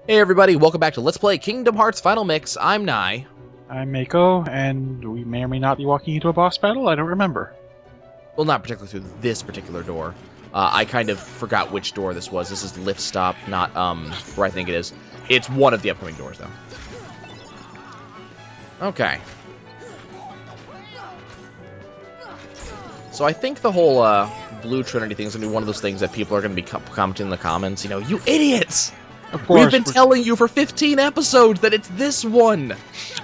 Hey everybody, welcome back to Let's Play Kingdom Hearts Final Mix. I'm Nai. I'm Mako, and we may or may not be walking into a boss battle. I don't remember. Well, not particularly through this particular door. I kind of forgot which door this was. This is lift stop, not where I think it is. It's one of the upcoming doors, though. Okay. So I think the whole Blue Trinity thing is going to be one of those things that people are going to be commenting in the comments. You know, you idiots! Of course, We've been telling you for 15 episodes that it's this one!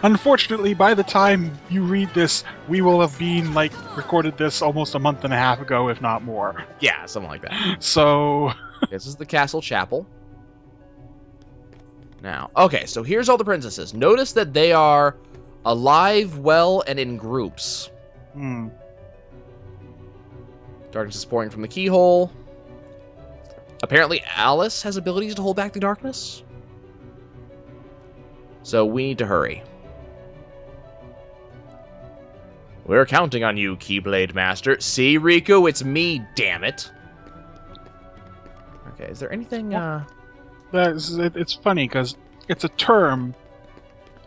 Unfortunately, by the time you read this, we will have been, recorded this almost a month and a half ago, if not more. Yeah, something like that. So... This is the Castle Chapel. Now, okay, so here's all the princesses. Notice that they are alive, well, and in groups. Darkness is pouring from the keyhole. Apparently, Alice has abilities to hold back the darkness. So we need to hurry. We're counting on you, Keyblade Master. See, Riku, it's me, damn it. Okay, is there anything, It's funny, because it's a term,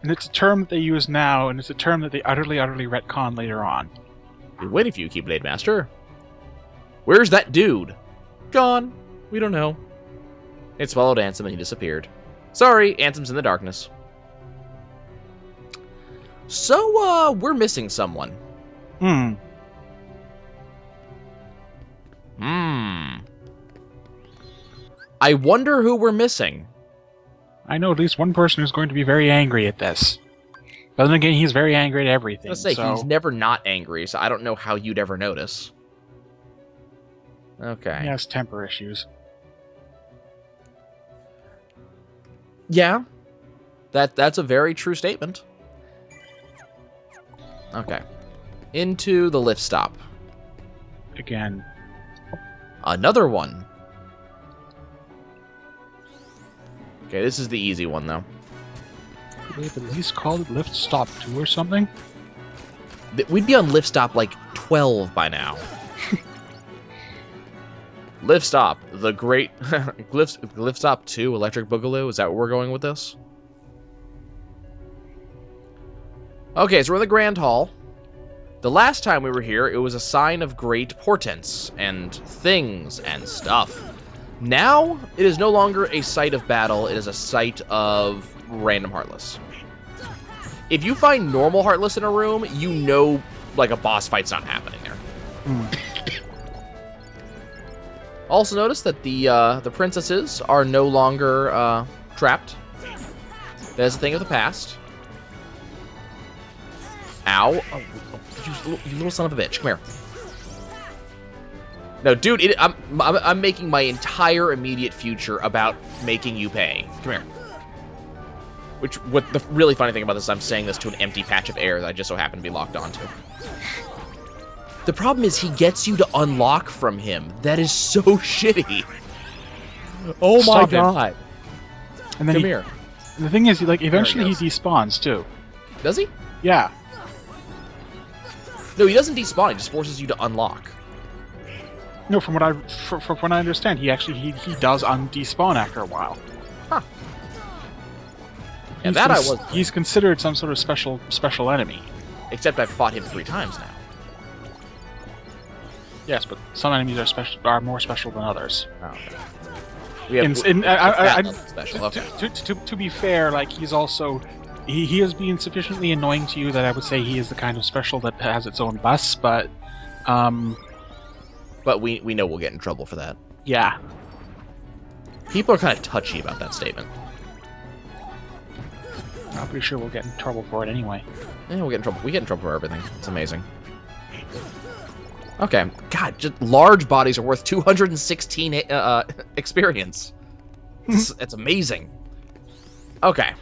and it's a term that they use now, and it's a term that they utterly retcon later on. We're waiting for you, Keyblade Master. Where's that dude? Gone. We don't know. It swallowed Ansem and he disappeared. Sorry, Ansem's in the darkness. So, we're missing someone. I wonder who we're missing. I know at least one person who's going to be very angry at this. But then again, he's very angry at everything. Let's say so... he's never not angry, so I don't know how you'd ever notice. Okay. He has temper issues. Yeah. That's a very true statement. Okay. Into the lift stop. Again. Another one. Okay, this is the easy one, though. They've at least called it Lift Stop 2 or something? We'd be on lift stop like 12 by now. Lift stop, the great... lift stop 2, Electric Boogaloo? Is that where we're going with this? Okay, so we're in the Grand Hall. The last time we were here, it was a sign of great portents, and things, and stuff. Now, it is no longer a site of battle, it is a site of random Heartless. If you find normal Heartless in a room, you know, like, a boss fight's not happening there. Also notice that the princesses are no longer trapped. That is a thing of the past. Ow. Oh, you little son of a bitch. Come here. No, dude, I'm making my entire immediate future about making you pay. Come here. What the really funny thing about this is I'm saying this to an empty patch of air that I just so happen to be locked onto. The problem is he gets you to unlock from him. That is so shitty. Oh my god. And then Come here. The thing is, eventually he despawns, too. Does he? Yeah. No, he doesn't despawn. He just forces you to unlock. No, from what I understand, he does despawn after a while. Huh. And that I was. He's considered some sort of special enemy. Except I've fought him 3 times now. Yes, but some enemies are more special than others. Oh, okay. Special. Okay. To be fair, he's also he is being sufficiently annoying to you that I would say he is the kind of special that has its own bus, but But we know we'll get in trouble for that. Yeah. People are kind of touchy about that statement. I'm pretty sure we'll get in trouble for it anyway. Yeah, we'll get in trouble. We get in trouble for everything. It's amazing. Okay. God, just large bodies are worth 216 experience. It's amazing. Okay.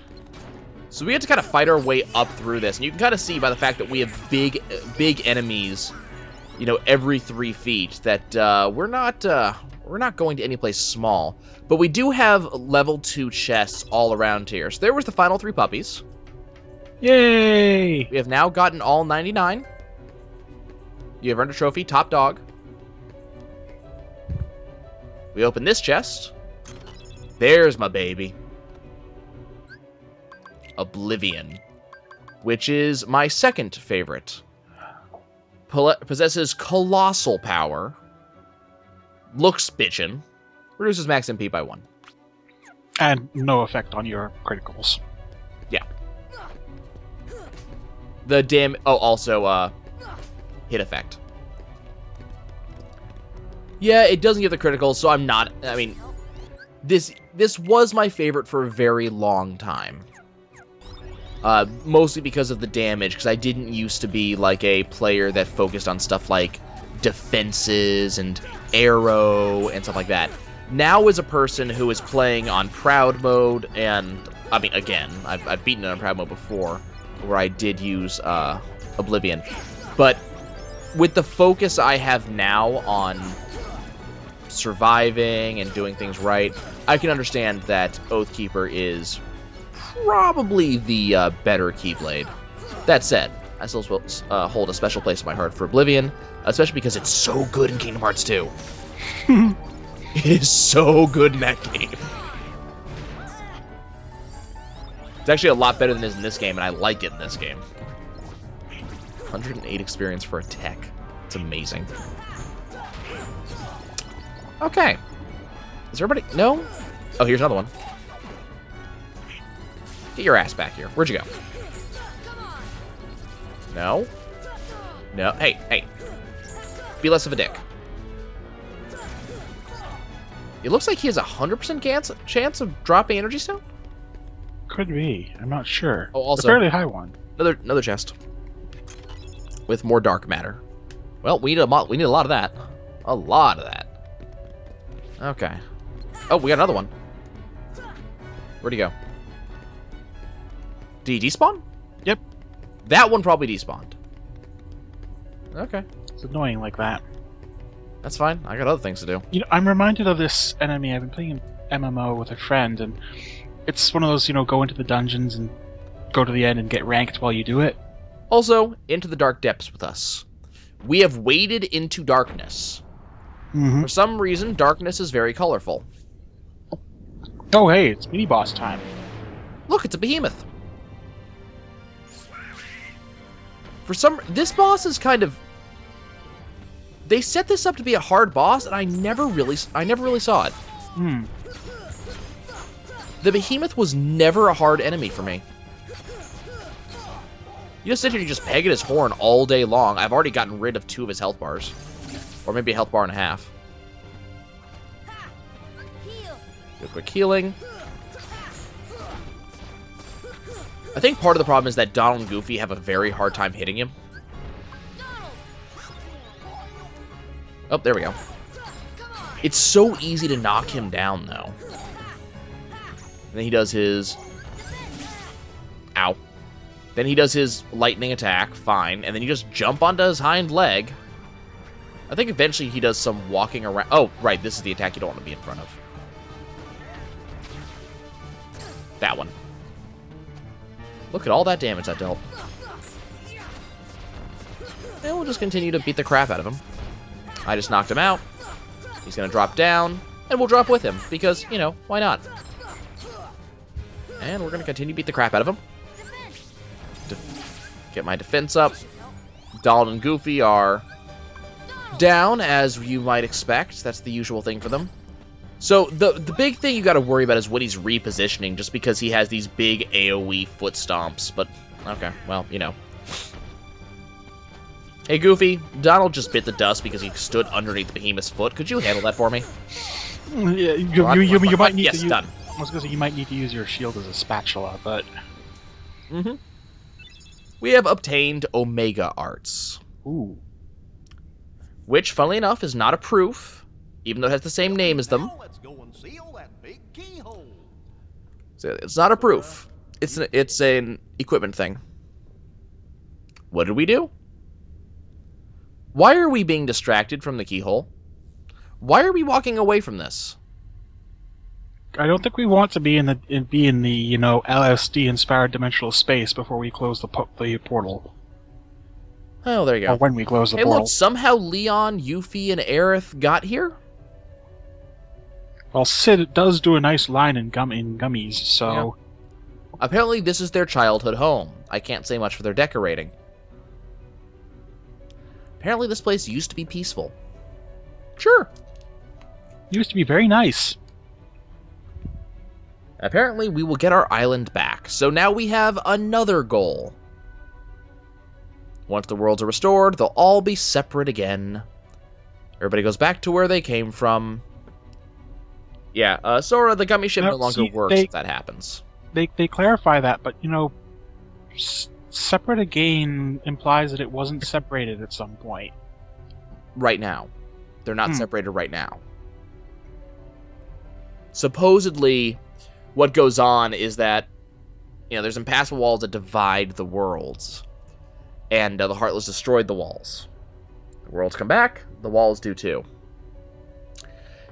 So we have to kind of fight our way up through this. And you can kind of see by the fact that we have big enemies, you know, every 3 feet, that we're not going to any place small. But we do have level 2 chests all around here. So there was the final 3 puppies. Yay! We have now gotten all 99. You have earned a trophy, top dog. We open this chest. There's my baby. Oblivion, which is my second favorite. Possesses colossal power, looks bitchin', reduces max MP by 1. And no effect on your criticals. Yeah. The also, hit effect. Yeah, it doesn't get the criticals, so I'm not, I mean, this was my favorite for a very long time. Mostly because of the damage, because I didn't used to be, like, a player that focused on stuff like defenses and arrow and stuff like that. Now, as a person who is playing on Proud Mode, and, I mean, again, I've beaten it on Proud Mode before, where I did use, Oblivion. But with the focus I have now on surviving and doing things right, I can understand that Oathkeeper is probably the better Keyblade. That said, I still will hold a special place in my heart for Oblivion, especially because it's so good in Kingdom Hearts 2. It is so good in that game. It's actually a lot better than it is in this game, and I like it in this game. 108 experience for a tech. It's amazing. Okay. Is everybody... No? Oh, here's another one. Get your ass back here. Where'd you go? No? No. Hey, hey. Be less of a dick. It looks like he has a 100% chance of dropping Energy Stone? Could be. I'm not sure. Oh, also... It's a fairly high one. Another chest. With more dark matter. Well, we need a lot of that. A lot of that. Okay. Oh, we got another one. Where'd he go? Did he despawn? Yep. That one probably despawned. Okay. It's annoying like that. That's fine. I got other things to do. You know, I'm reminded of this enemy. I've been playing MMO with a friend, and it's one of those, go into the dungeons and go to the end and get ranked while you do it. Also, Into the Dark Depths with us. We have waded into darkness. Mm-hmm. For some reason, darkness is very colorful. Oh, hey, it's mini-boss time. Look, it's a behemoth. This boss is kind of... They set this up to be a hard boss, and I never really saw it. Hmm. The behemoth was never a hard enemy for me. You just sit here and you just peg at his horn all day long. I've already gotten rid of 2 of his health bars. Or maybe a health bar and a half. Do a quick healing. I think part of the problem is that Donald and Goofy have a very hard time hitting him. Oh, there we go. It's so easy to knock him down, though. And then he does his... Ow. Then he does his lightning attack, fine. And then you just jump onto his hind leg. I think eventually he does some walking around... Oh, right, this is the attack you don't want to be in front of. That one. Look at all that damage that dealt. And we'll just continue to beat the crap out of him. I just knocked him out. He's going to drop down, and we'll drop with him, because, why not? And we're going to continue to beat the crap out of him. Get my defense up. Donald and Goofy are down, as you might expect. That's the usual thing for them. So, the big thing you got to worry about is when he's repositioning, just because he has these big AoE foot stomps. But, okay, well, Hey, Goofy, Donald just bit the dust because he stood underneath the behemoth's foot. Could you handle that for me? Yeah, you might need yes, to use... done. I was going to say, you might need to use your shield as a spatula, but... Mm-hmm. We have obtained Omega Arts. Ooh. Which, funnily enough, is not a proof, even though it has the same name as them. So it's not a proof. It's an equipment thing. What did we do? Why are we being distracted from the keyhole? Why are we walking away from this? I don't think we want to be in the LSD inspired dimensional space before we close the portal. Oh, there you go. Or when we close the hey, portal. Look, somehow Leon, Yuffie, and Aerith got here? Well, Sid does do a nice line in gummies, so... Apparently, this is their childhood home. I can't say much for their decorating. Apparently, this place used to be peaceful. Sure. Used to be very nice. Apparently, we will get our island back. So now we have another goal. Once the worlds are restored, they'll all be separate again. Everybody goes back to where they came from. Yeah, Sora, the gummy ship no longer works if that happens. They clarify that, but, you know, separate again implies that it wasn't separated at some point. Right now. They're not separated right now. Supposedly, what goes on is that, you know, there's impassable walls that divide the worlds. And the Heartless destroyed the walls. The worlds come back, the walls do too.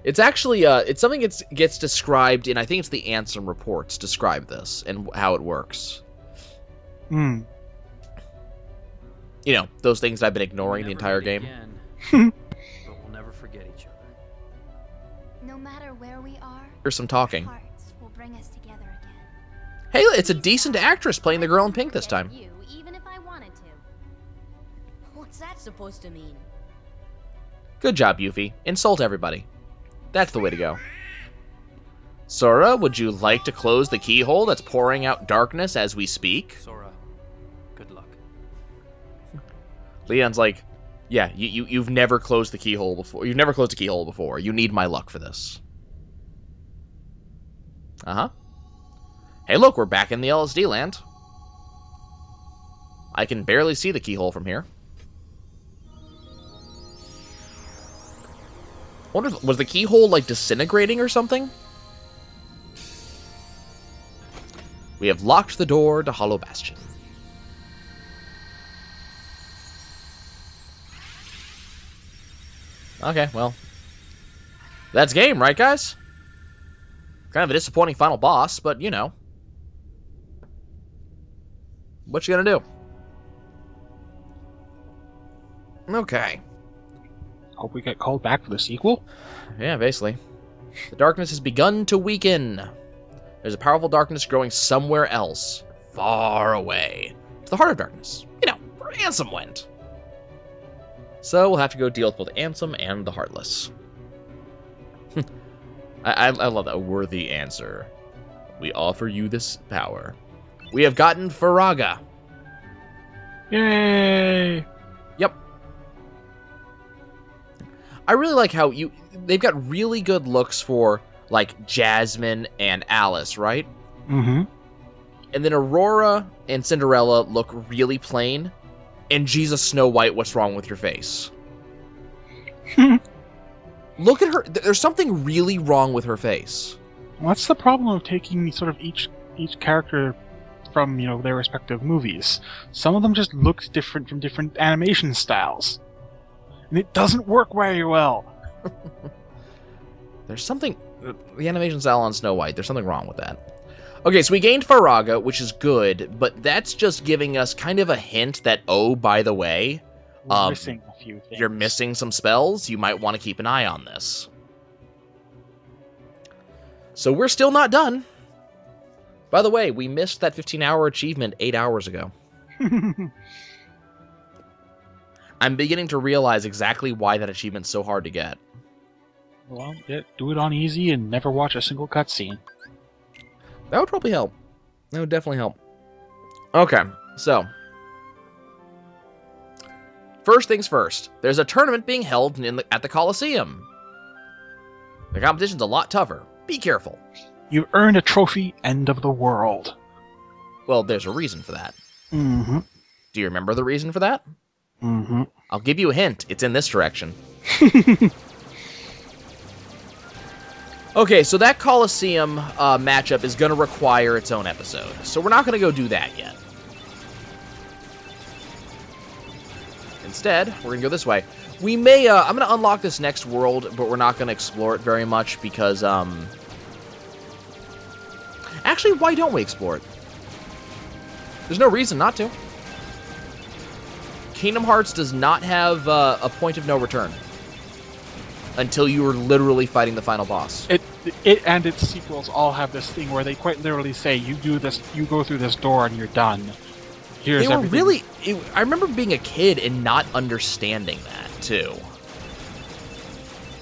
It's actually, it's something that gets described in, I think it's the Ansem reports describe this and how it works. Hmm. You know, those things I've been ignoring the entire game. But we'll never forget each other. No matter where we are, Here's some talking. hearts will bring us together again. Hey, it's a decent actress playing the girl in pink this time. You, even if I wanted to. What's that supposed to mean? Good job, Yuffie. Insult everybody. That's the way to go. Sora, would you like to close the keyhole that's pouring out darkness as we speak? Sora, good luck. Leon's like, yeah, you've never closed the keyhole before. You've never closed a keyhole before. You need my luck for this. Uh-huh. Hey, look, we're back in the LSD land. I can barely see the keyhole from here. I wonder if, was the keyhole, like, disintegrating or something? We have locked the door to Hollow Bastion. Okay, well. That's game, right, guys? Kind of a disappointing final boss, but, you know. What you gonna do? Okay. Hope we get called back for the sequel. Yeah, basically. The darkness has begun to weaken. There's a powerful darkness growing somewhere else. Far away. To the heart of darkness. You know, where Ansem went. So we'll have to go deal with both Ansem and the Heartless. I love that worthy answer. We offer you this power. We have gotten Faraga. Yay! Yep. I really like how they've got really good looks for, like, Jasmine and Alice, right? Mm-hmm. And then Aurora and Cinderella look really plain. And Jesus Snow White, what's wrong with your face? Look at her. There's something really wrong with her face. What's the problem of taking sort of each character from, you know, their respective movies? Some of them just look different from different animation styles. And it doesn't work very well. There's something... The animation style on Snow White, there's something wrong with that. Okay, so we gained Faraga, which is good, but that's just giving us kind of a hint that, oh, by the way... We're missing a few things. You're missing some spells. You might want to keep an eye on this. So we're still not done. By the way, we missed that 15-hour achievement 8 hours ago. I'm beginning to realize exactly why that achievement's so hard to get. Well, yeah, do it on easy and never watch a single cutscene. That would probably help. That would definitely help. Okay, so... First things first, there's a tournament being held at the Colosseum. The competition's a lot tougher. Be careful. You've earned a trophy, end of the world. Well, there's a reason for that. Mm-hmm. Do you remember the reason for that? Mm-hmm. I'll give you a hint. It's in this direction. Okay, so that Colosseum matchup is going to require its own episode. So we're not going to go do that yet. Instead, we're going to go this way. We may, I'm going to unlock this next world, but we're not going to explore it very much because, actually, why don't we explore it? There's no reason not to. Kingdom Hearts does not have a point of no return until you are literally fighting the final boss. it and its sequels all have this thing where they quite literally say, you do this, you go through this door and you're done. Here's They were everything. really. I remember being a kid and not understanding that too.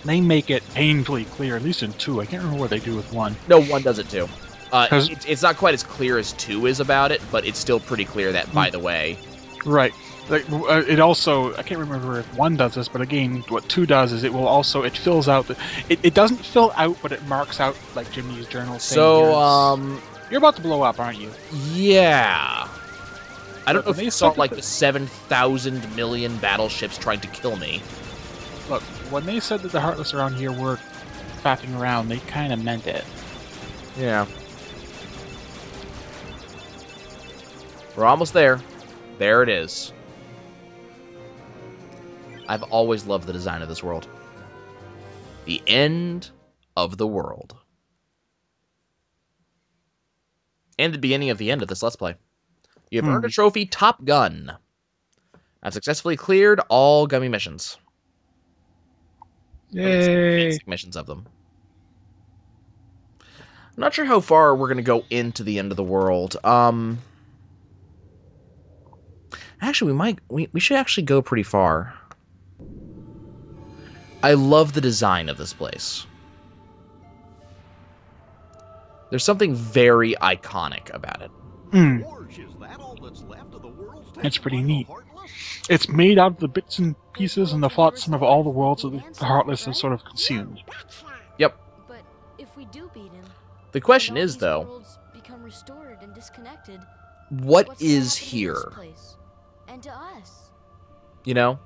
They make it painfully clear, at least in 2. I can't remember what they do with 1. No, 1 does it too. 'Cause- It's not quite as clear as 2 is about it, but it's still pretty clear that, by the way. Right. Like, it also, I can't remember if 1 does this, but again, what 2 does is it will also, it fills out, it doesn't fill out, but it marks out, like Jimmy's journal saying, So, you're about to blow up, aren't you? yeah. I don't know When if they you saw, said like, that- the 7,000 million battleships trying to kill me. Look, when they said that the Heartless around here were faffing around, they kind of meant it. Yeah. We're almost there. There it is. I've always loved the design of this world. The end of the world. And the beginning of the end of this Let's Play. You have earned a trophy, Top Gun. I've successfully cleared all gummy missions. At least the Yay! basic missions of them. I'm not sure how far we're going to go into the end of the world. Actually, we should actually go pretty far. I love the design of this place. There's something very iconic about it. Hmm. Gorge, is that all that's left of the world's It's pretty taken by the neat. Heartless? It's made out of the bits and pieces and the flotsam of all the worlds that the Heartless have sort of consumed. Yep. But if we do beat him, The question and all is, these though, worlds become restored and disconnected, what what's gonna is happen to here? this place? And to us? You know?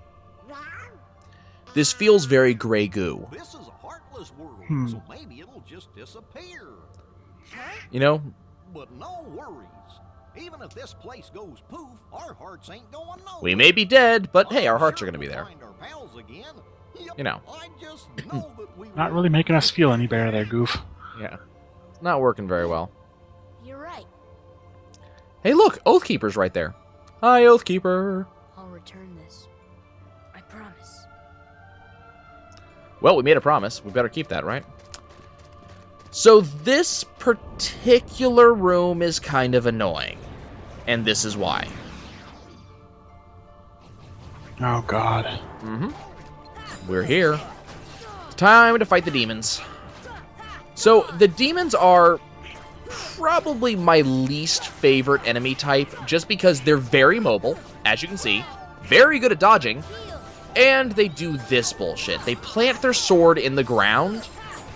This feels very Grey Goo. This is a Heartless world, Hmm. so maybe it'll just disappear. You know? But no worries. Even if this place goes poof, our hearts ain't going nowhere. We may be dead, but hey, our hearts are going to be there. Find our pals again. Yep, You know. I just know that we Not will. really making us feel any better there, Goof. Yeah. It's not working very well. You're right. Hey, look! Oathkeeper's right there. Hi, Oathkeeper. I'll return this. I promise. Well, we made a promise. We better keep that, right? So this particular room is kind of annoying. And this is why. Oh, God. Mm-hmm. We're here. It's time to fight the demons. So, the demons are probably my least favorite enemy type, just because they're very mobile, as you can see, very good at dodging, and they do this bullshit. They plant their sword in the ground,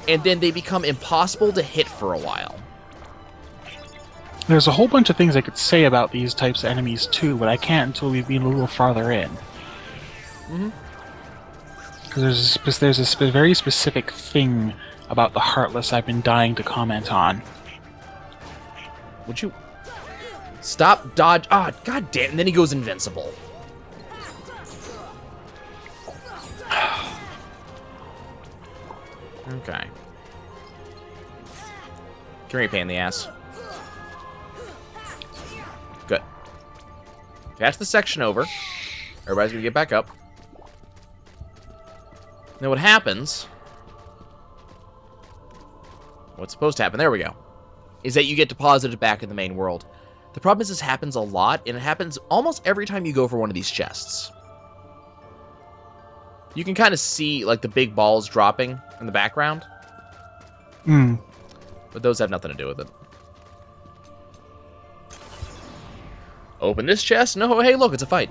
and then they become impossible to hit for a while. There's a whole bunch of things I could say about these types of enemies, too, but I can't until we've been a little farther in. Mhm. Because there's a very specific thing about the Heartless I've been dying to comment on. Would you... Stop, dodge... Ah, god damn, and then he goes invincible. Okay. Come here, pain in the ass. Good. Catch the section over. Everybody's gonna get back up. Now what happens... What's supposed to happen, there we go, is that you get deposited back in the main world. The problem is this happens a lot, and it happens almost every time you go for one of these chests. You can kind of see, like, the big balls dropping in the background, Hmm. but those have nothing to do with it. Open this chest? No, hey, look, it's a fight.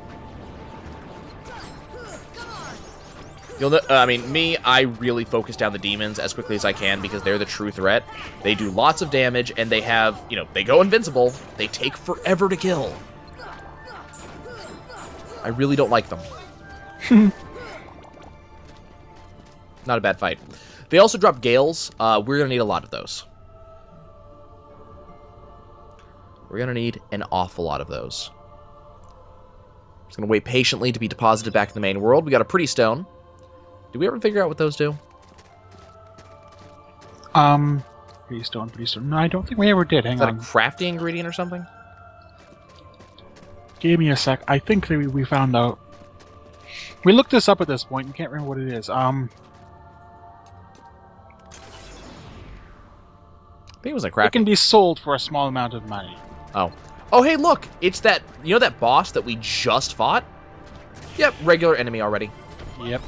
You'll know, I mean, me, I really focus down the demons as quickly as I can because they're the true threat. They do lots of damage, and they have, you know, they go invincible. They take forever to kill. I really don't like them. Not a bad fight. They also drop gales. We're going to need a lot of those. We're going to need an awful lot of those. Just going to wait patiently to be deposited back in the main world. We got a pretty stone. Did we ever figure out what those do? Pretty stone. No, I don't think we ever did. Hang Is that a on. crafty ingredient or something? Give me a sec. I think that we found out. We looked this up at this point. You can't remember what it is. think it was like It Kraken. can be sold for a small amount of money. Oh. Oh, hey, look! It's that, you know that boss that we just fought? Yep, regular enemy already. Yep.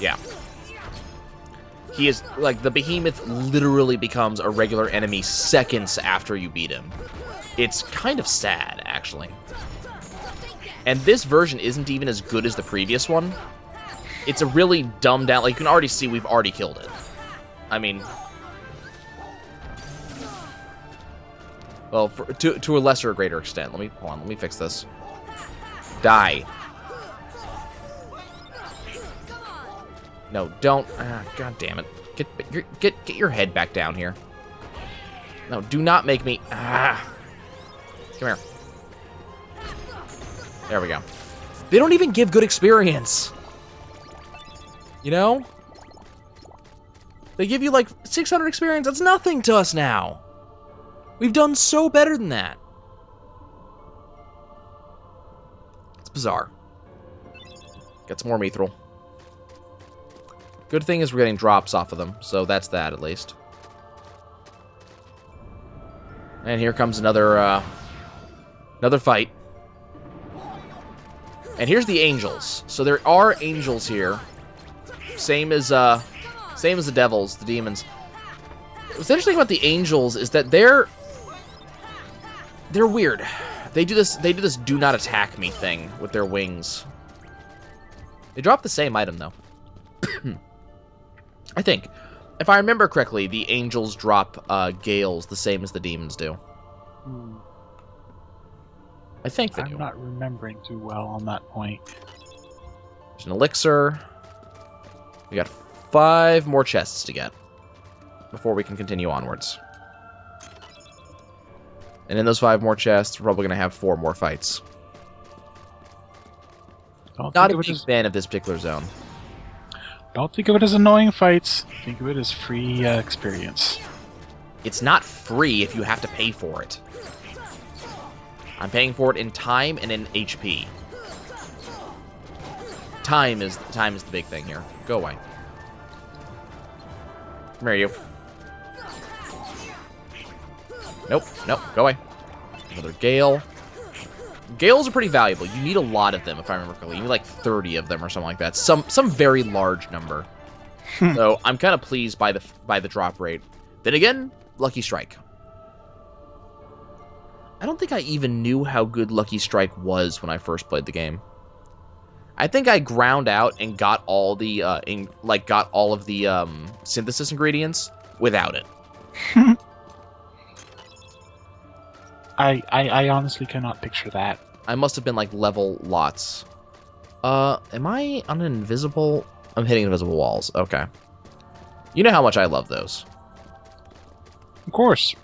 Yeah. He is, like, the behemoth literally becomes a regular enemy seconds after you beat him. It's kind of sad, actually. And this version isn't even as good as the previous one. It's a really dumbed down, like, you can already see we've already killed it. I mean... Well, to a lesser or greater extent. Hold on, let me fix this. Die. No, don't. God damn it. Get your head back down here. No, do not make me. Come here. There we go. They don't even give good experience. You know? They give you like 600 experience. That's nothing to us now. We've done so better than that. It's bizarre. Get some more mithril. Good thing is we're getting drops off of them, so that's that at least. And here comes another fight. And here's the angels. So there are angels here. Same as the devils, the demons. What's interesting about the angels is that they're weird. They do this do not attack me thing with their wings. They drop the same item though. I think. If I remember correctly, the angels drop gales the same as the demons do. I think they do. I'm not remembering too well on that point. There's an elixir. We got 5 more chests to get before we can continue onwards. And in those 5 more chests, we're probably going to have 4 more fights. Not a big fan of this particular zone. Don't think of it as annoying fights. Think of it as free experience. It's not free if you have to pay for it. I'm paying for it in time and in HP. Time is the big thing here. Go away. Come here, you. Nope, go away. Another gale. Gales are pretty valuable. You need a lot of them, if I remember correctly. You need like 30 of them or something like that. Some very large number. So I'm kind of pleased by the drop rate. Then again, Lucky Strike. I don't think I even knew how good Lucky Strike was when I first played the game. I think I ground out and got all the got all of the synthesis ingredients without it. I honestly cannot picture that. I must have been like level lots. Am I on an invisible? I'm hitting invisible walls. Okay. You know how much I love those. Of course.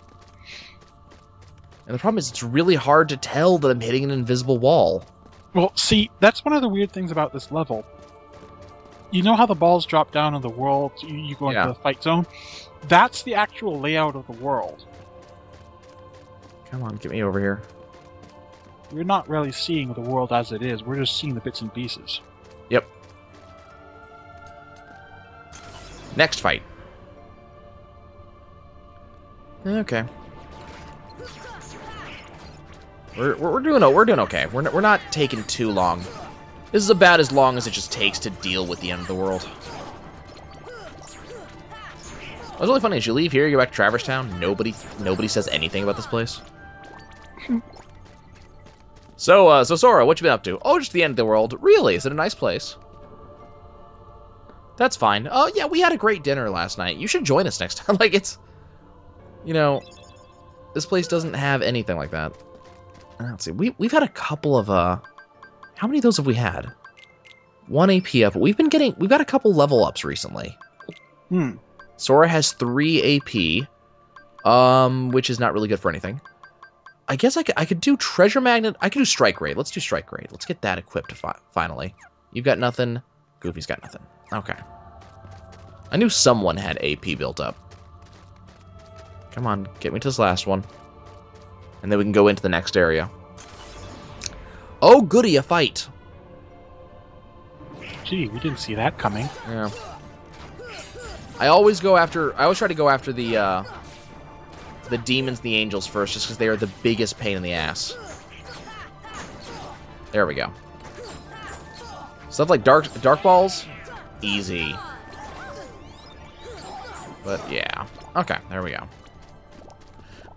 And the problem is it's really hard to tell that I'm hitting an invisible wall. Well, see, that's one of the weird things about this level. You know how the balls drop down in the world, you go into the fight zone? That's the actual layout of the world. Come on, get me over here. We're not really seeing the world as it is, we're just seeing the bits and pieces. Yep. Next fight. Okay. We're doing okay. We're not taking too long. This is about as long as it just takes to deal with the end of the world. What's really funny is you leave here, you go back to Traverse Town, nobody says anything about this place. So Sora, what you been up to? Oh, just the end of the world. Really? Is it a nice place? That's fine. Oh, yeah, we had a great dinner last night. You should join us next time. Like, it's... You know, this place doesn't have anything like that. Let's see. We've had a couple of, How many of those have we had? 1 AP up. We've got a couple level ups recently. Sora has 3 AP, which is not really good for anything. I guess I could do Treasure Magnet. I could do Strike Raid. Let's do Strike Raid. Let's get that equipped finally. You've got nothing. Goofy's got nothing. Okay. I knew someone had AP built up. Come on, get me to this last one. And then we can go into the next area. Oh, goody, a fight. Gee, we didn't see that coming. Yeah. I always try to go after the demons and the angels first, just because they are the biggest pain in the ass. There we go. Stuff like dark balls, easy. But yeah. Okay, there we go.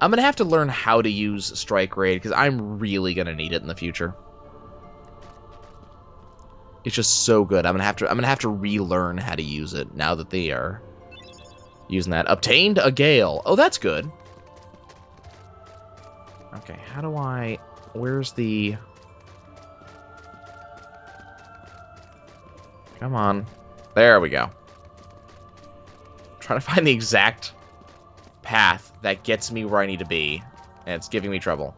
I'm gonna have to learn how to use Strike Raid, because I'm really gonna need it in the future. It's just so good. I'm gonna have to relearn how to use it now that they are using that. Obtained a Gale. Oh, that's good. Okay, how do I... Where's the... Come on. There we go. I'm trying to find the exact path that gets me where I need to be, and it's giving me trouble.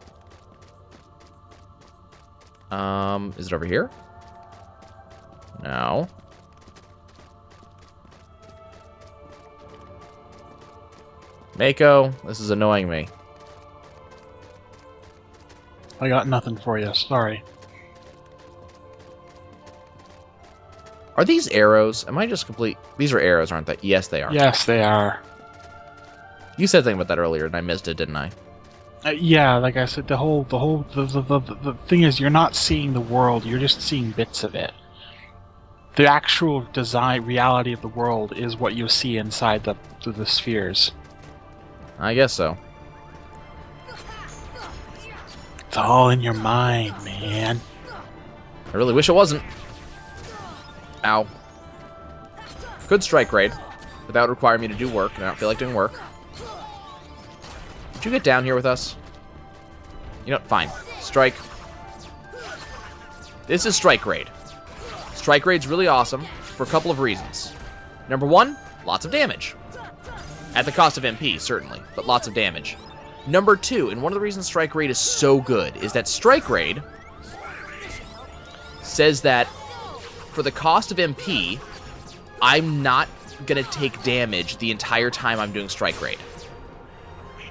Is it over here? No. Mako, this is annoying me. I got nothing for you. Sorry. Are these arrows? Am I just complete? These are arrows, aren't they? Yes, they are. Yes, they are. You said something about that earlier, and I missed it, didn't I? Yeah, like I said, the thing is, you're not seeing the world. You're just seeing bits of it. The actual reality of the world is what you see inside the spheres. I guess so. It's all in your mind, man. I really wish it wasn't. Ow. Could Strike Raid, but that would require me to do work, and I don't feel like doing work. Would you get down here with us? You know, fine. Strike. This is Strike Raid. Strike Raid's really awesome for a couple of reasons. Number one, lots of damage. At the cost of MP, certainly, but lots of damage. Number two, and one of the reasons Strike Raid is so good, is that Strike Raid says that for the cost of MP, I'm not going to take damage the entire time I'm doing Strike Raid.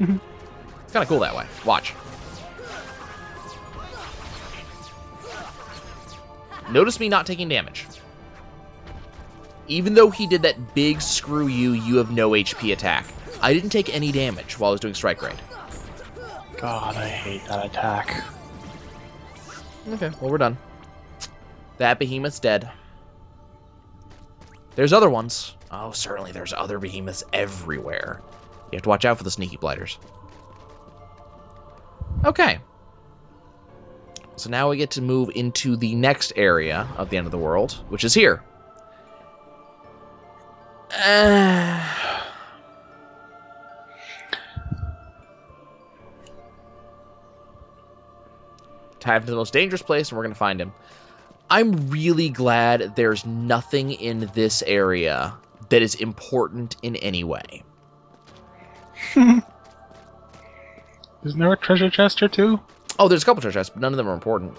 It's kind of cool that way. Watch. Notice me not taking damage. Even though he did that big screw you have no HP attack, I didn't take any damage while I was doing Strike Raid. God, I hate that attack. Okay, well, we're done. That behemoth's dead. There's other ones. Oh, certainly there's other behemoths everywhere. You have to watch out for the sneaky blighters. Okay. So now we get to move into the next area of the end of the world, which is here. Time to the most dangerous place, and we're going to find him. I'm really glad there's nothing in this area that is important in any way. Isn't there a treasure chest or two? Oh, there's a couple treasure chests, but none of them are important.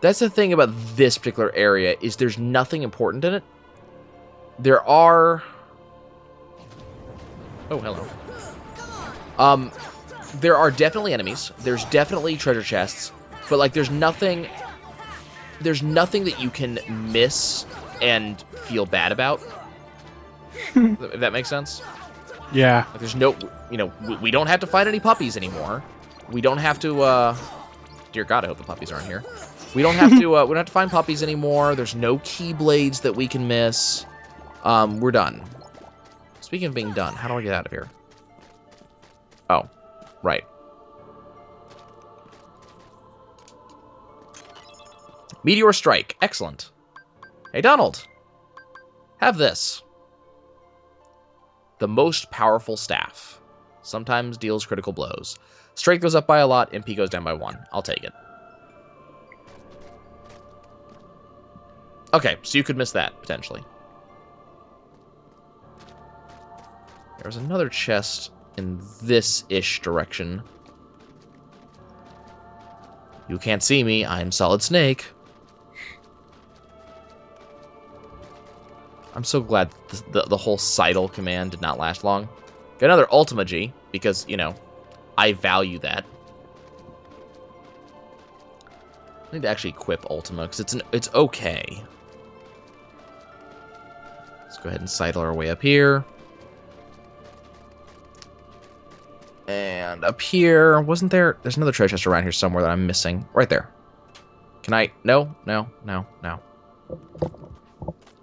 That's the thing about this particular area, is there's nothing important in it. There are... Oh, hello. There are definitely enemies. There's definitely treasure chests. But, like, there's nothing that you can miss and feel bad about. If that makes sense? Yeah. Like, there's no... You know, we don't have to fight any puppies anymore. We don't have to, Dear God, I hope the puppies aren't here. We don't have to, we don't have to find puppies anymore. There's no keyblades that we can miss. We're done. Speaking of being done, how do I get out of here? Oh, right. Meteor Strike. Excellent. Hey, Donald. Have this. The most powerful staff. Sometimes deals critical blows. Strength goes up by a lot, MP goes down by 1. I'll take it. Okay, so you could miss that, potentially. There's another chest in this-ish direction. You can't see me, I'm Solid Snake. I'm so glad the whole Seidel command did not last long. Got another Ultima G, because, you know, I value that. I need to actually equip Ultima, because it's okay. Let's go ahead and sidle our way up here. And up here, wasn't there? There's another treasure chest around here somewhere that I'm missing. Right there. Can I? No, no, no, no.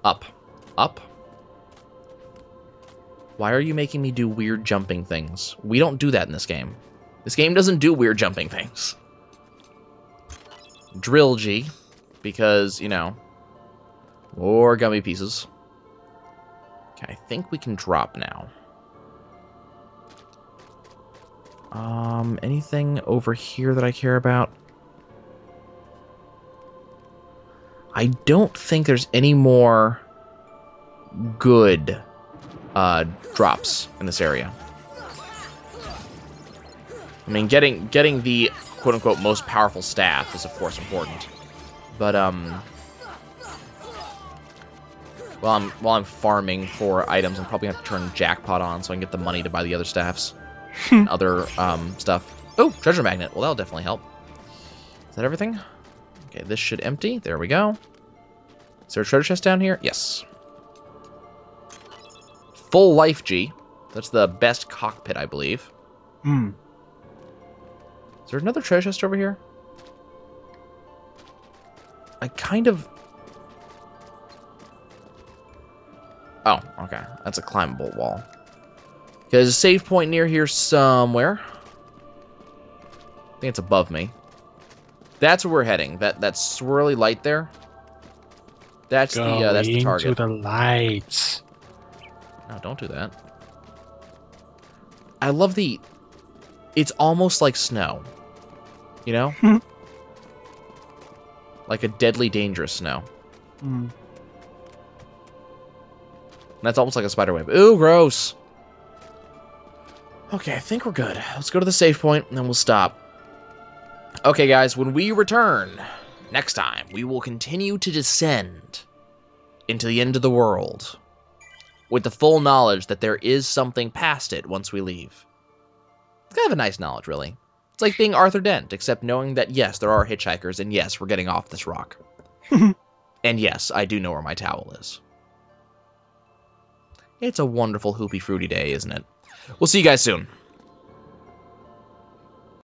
Up. Up. Why are you making me do weird jumping things? We don't do that in this game. This game doesn't do weird jumping things. Drill G. Because, you know. More gummy pieces. Okay, I think we can drop now. Anything over here that I care about? I don't think there's any more good drops in this area. I mean, getting the quote-unquote most powerful staff is of course important. But while I'm farming for items, I'm probably gonna have to turn Jackpot on so I can get the money to buy the other staffs. And other stuff. Oh, treasure magnet. Well, that'll definitely help. Is that everything? Okay, this should empty. There we go. Is there a treasure chest down here? Yes. Full life G. That's the best cockpit, I believe. Hmm. Is there another treasure chest over here? I kind of... Oh, okay. That's a climbable wall. There's a save point near here somewhere. I think it's above me. That's where we're heading. That swirly light there. That's the target. Into the lights. No, don't do that. I love the... It's almost like snow. You know? Like a deadly dangerous snow. Hmm. That's almost like a spider web. Ooh, gross. Okay, I think we're good. Let's go to the save point, and then we'll stop. Okay, guys, when we return, next time, we will continue to descend into the end of the world with the full knowledge that there is something past it once we leave. It's kind of a nice knowledge, really. It's like being Arthur Dent, except knowing that, yes, there are hitchhikers, and yes, we're getting off this rock. And yes, I do know where my towel is. It's a wonderful, hoopy, fruity day, isn't it? We'll see you guys soon.